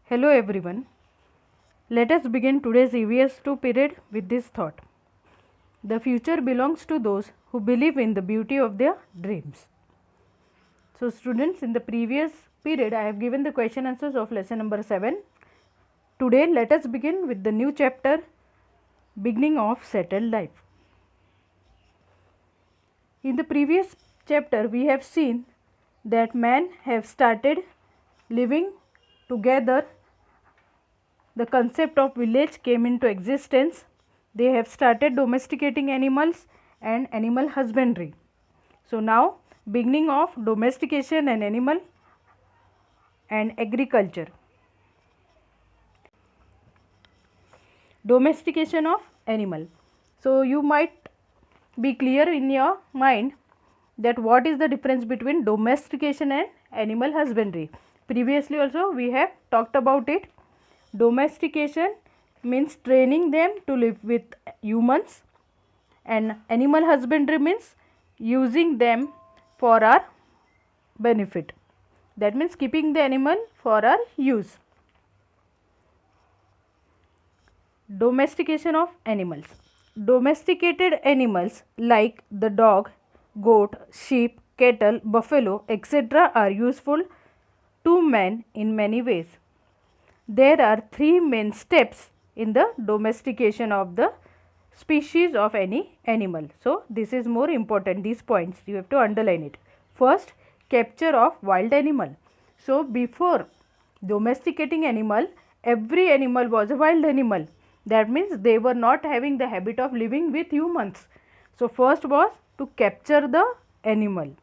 Hello everyone. Let us begin today's EVS 2 period with this thought. The future belongs to those who believe in the beauty of their dreams. So students, in the previous period I have given the question answers of lesson number 7. Today let us begin with the new chapter, beginning of settled life. In the previous chapter we have seen that man have started living together. The concept of village came into existence. They have started domesticating animals and animal husbandry. So now beginning of domestication and animal and agriculture. Domestication of animal. So you might be clear in your mind that what is the difference between domestication and animal husbandry. Previously also we have talked about it. Domestication means training them to live with humans, and animal husbandry means using them for our benefit. That means keeping the animal for our use. Domestication of animals. Domesticated animals like the dog, goat, sheep, cattle, buffalo, etc. are useful to man in many ways. There are three main steps in the domestication of the species of any animal. So, this is more important, these points you have to underline it. First, capture of wild animal. So, before domesticating animal, every animal was a wild animal. That means they were not having the habit of living with humans. So, first was to capture the animal.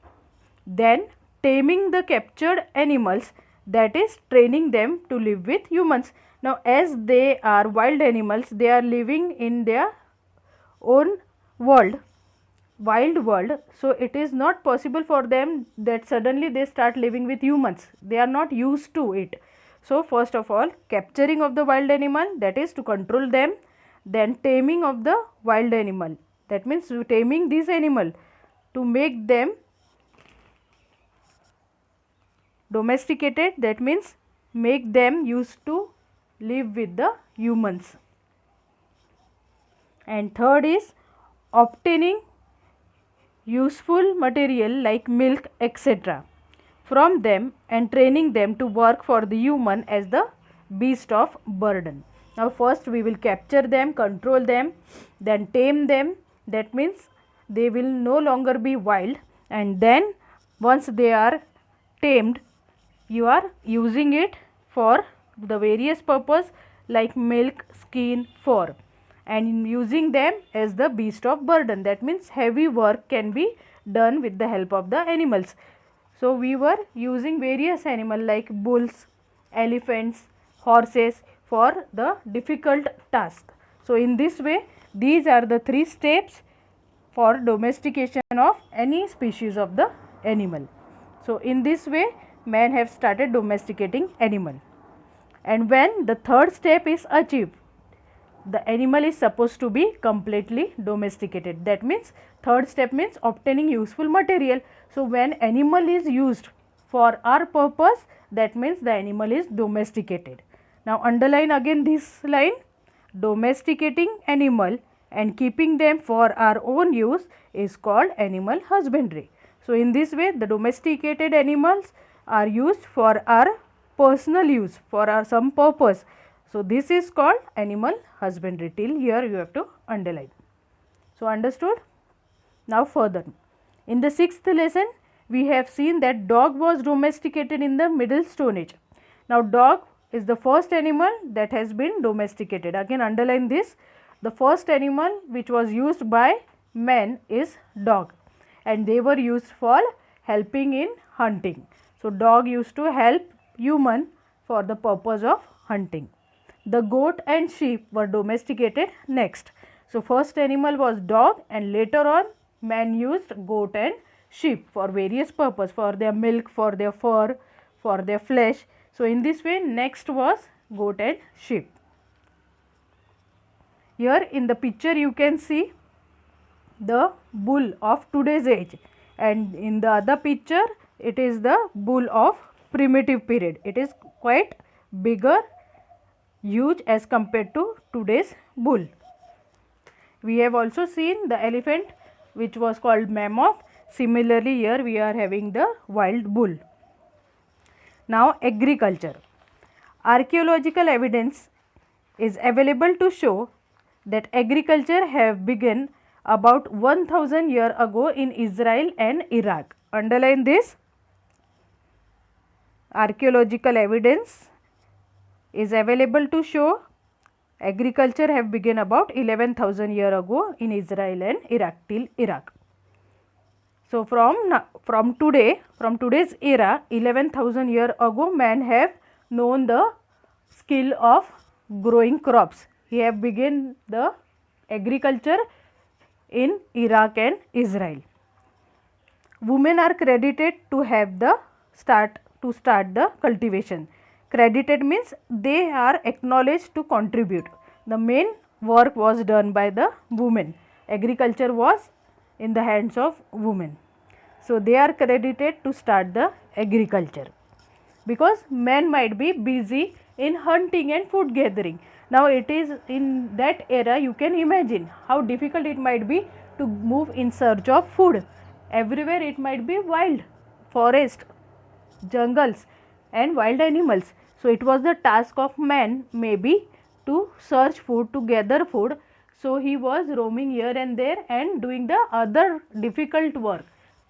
Then taming the captured animals, that is training them to live with humans. Now as they are wild animals, they are living in their own world, wild world. So it is not possible for them that suddenly they start living with humans. They are not used to it. So first of all, capturing of the wild animal, that is to control them. Then taming of the wild animal, that means taming this animal to make them domesticated, that means make them used to live with the humans. And third is obtaining useful material like milk, etc. from them and training them to work for the human as the beast of burden. Now first we will capture them, control them, then tame them, that means they will no longer be wild, and then once they are tamed, you are using it for the various purpose like milk, skin, fur, and using them as the beast of burden. That means heavy work can be done with the help of the animals. So we were using various animals like bulls, elephants, horses for the difficult task. So in this way, these are the three steps for domestication of any species of the animal. So in this way, man have started domesticating animal, and when the third step is achieved, the animal is supposed to be completely domesticated. That means third step means obtaining useful material. So when animal is used for our purpose, that means the animal is domesticated. Now underline again this line, domesticating animal and keeping them for our own use is called animal husbandry. So in this way, the domesticated animals are used for our personal use, for our some purpose. So this is called animal husbandry. Till here you have to underline. So understood? Now further, in the sixth lesson we have seen that dog was domesticated in the middle stone age. Now dog is the first animal that has been domesticated. Again underline this, the first animal which was used by men is dog, and they were used for helping in hunting. So dog used to help human for the purpose of hunting. The goat and sheep were domesticated next. So first animal was dog, and later on man used goat and sheep for various purpose, for their milk, for their fur, for their flesh. So in this way, next was goat and sheep. Here in the picture you can see the bull of today's age, and in the other picture it is the bull of primitive period. It is quite bigger huge as compared to today's bull. We have also seen the elephant which was called mammoth. Similarly, here we are having the wild bull. Now, agriculture. Archaeological evidence is available to show that agriculture have begun about 1000 years ago in Israel and Iraq. Underline this. Archaeological evidence is available to show agriculture have begun about 11,000 years ago in Israel and Iraq till Iraq. So, from today's era, 11,000 years ago, man have known the skill of growing crops. He have begun the agriculture in Iraq and Israel. Women are credited to have the start the cultivation. Credited means they are acknowledged to contribute. The main work was done by the women. Agriculture was in the hands of women. So, they are credited to start the agriculture, because men might be busy in hunting and food gathering. Now, it is in that era, you can imagine how difficult it might be to move in search of food. Everywhere it might be wild, forest, jungles and wild animals. So, it was the task of man maybe to search food, to gather food. So, he was roaming here and there and doing the other difficult work,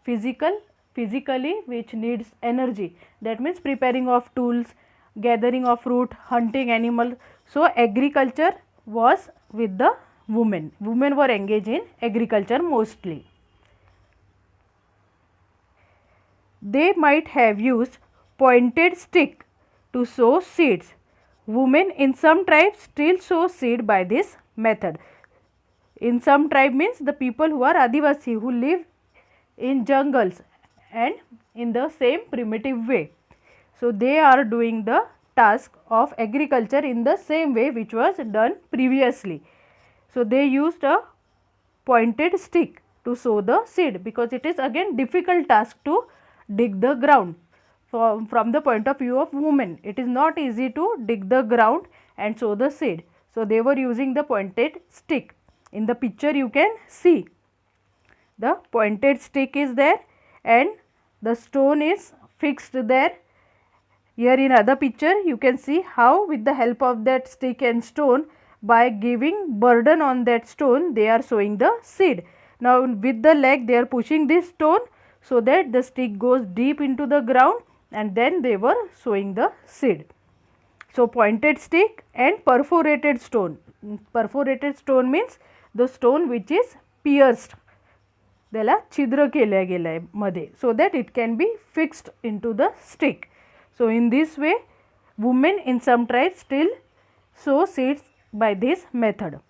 physically which needs energy. That means preparing of tools, gathering of fruit, hunting animals. So, agriculture was with the women. Women were engaged in agriculture mostly. They might have used pointed stick to sow seeds. Women in some tribes still sow seed by this method. In some tribe means the people who are Adivasi, who live in jungles and in the same primitive way. So, they are doing the task of agriculture in the same way which was done previously. So, they used a pointed stick to sow the seed, because it is again difficult task to dig the ground. From the point of view of women, it is not easy to dig the ground and sow the seed. So, they were using the pointed stick. In the picture you can see the pointed stick is there and the stone is fixed there. Here in other picture you can see how with the help of that stick and stone, by giving burden on that stone, they are sowing the seed. Now, with the leg they are pushing this stone so that the stick goes deep into the ground, and then they were sowing the seed. So, pointed stick and perforated stone. Perforated stone means the stone which is pierced, त्याला छिद्र केल्या गेलाय मध्ये, so that it can be fixed into the stick. So, in this way women in some tribes still sow seeds by this method.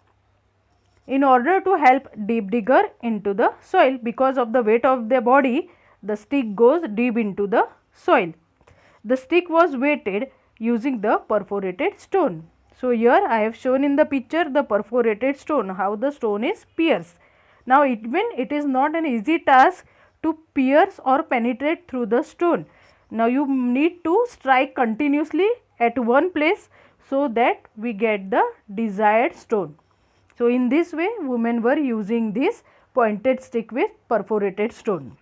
In order to help deep digger into the soil, because of the weight of their body, the stick goes deep into the soil. The stick was weighted using the perforated stone. So, here I have shown in the picture the perforated stone, how the stone is pierced. Now, even it is not an easy task to pierce or penetrate through the stone. Now, you need to strike continuously at one place so that we get the desired stone. So, in this way women were using this pointed stick with perforated stone.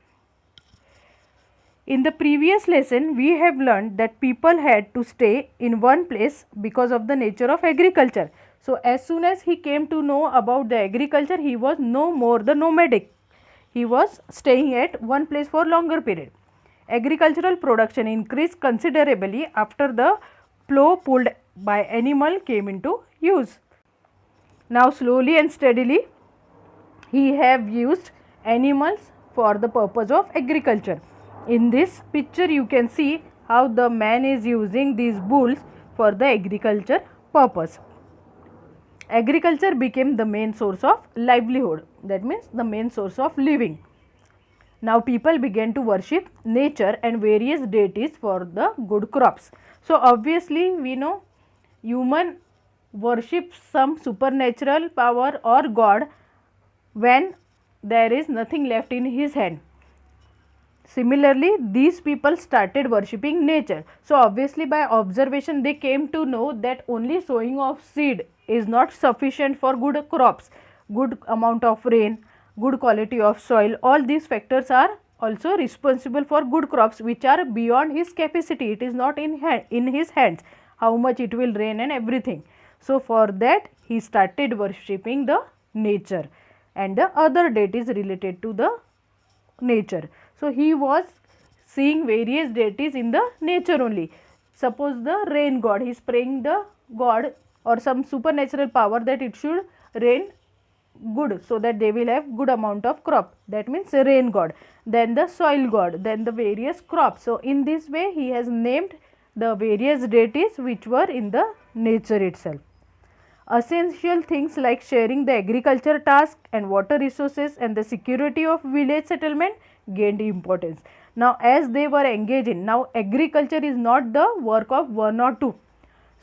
In the previous lesson, we have learned that people had to stay in one place because of the nature of agriculture. So, as soon as he came to know about the agriculture, he was no more the nomadic. He was staying at one place for longer period. Agricultural production increased considerably after the plough pulled by animal came into use. Now, slowly and steadily he have used animals for the purpose of agriculture. In this picture you can see how the man is using these bulls for the agriculture purpose. Agriculture became the main source of livelihood, that means the main source of living. Now, people began to worship nature and various deities for the good crops. So, obviously we know human worships some supernatural power or god when there is nothing left in his hand. Similarly, these people started worshipping nature. So obviously by observation they came to know that only sowing of seed is not sufficient for good crops, good amount of rain, good quality of soil. All these factors are also responsible for good crops which are beyond his capacity. It is not in his hands how much it will rain and everything. So for that he started worshipping the nature and the other deities related to the nature. So he was seeing various deities in the nature only. Suppose the rain god, he is praying the god or some supernatural power that it should rain good, so that they will have good amount of crop, that means rain god. Then the soil god, then the various crops. So in this way he has named the various deities which were in the nature itself. Essential things like sharing the agriculture task and water resources and the security of village settlement gained importance. Now as they were engaged in, now agriculture is not the work of one or two.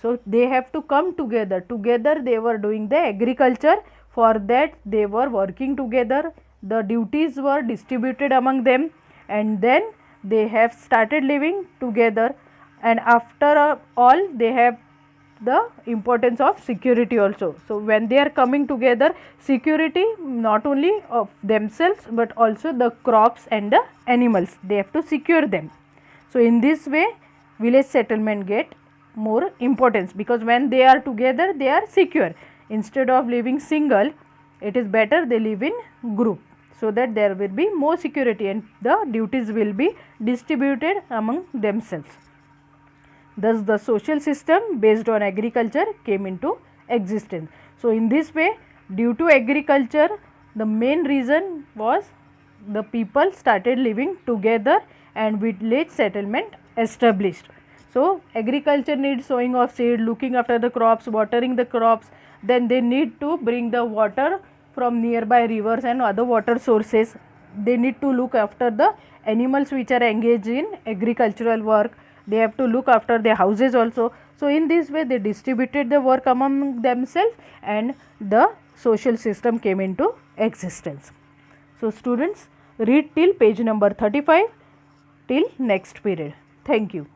So they have to come together. Together they were doing the agriculture. For that they were working together. The duties were distributed among them, and then they have started living together. And after all, they have the importance of security also. So when they are coming together, security not only of themselves but also the crops and the animals, they have to secure them. So in this way village settlement get more importance, because when they are together they are secure. Instead of living single, it is better they live in group, so that there will be more security and the duties will be distributed among themselves. Thus the social system based on agriculture came into existence. So in this way, due to agriculture, the main reason was the people started living together and village settlement established. So agriculture needs sowing of seed, looking after the crops, watering the crops. Then they need to bring the water from nearby rivers and other water sources. They need to look after the animals which are engaged in agricultural work. They have to look after their houses also. So in this way they distributed the work among themselves and the social system came into existence. So students, read till page number 35 till next period. Thank you.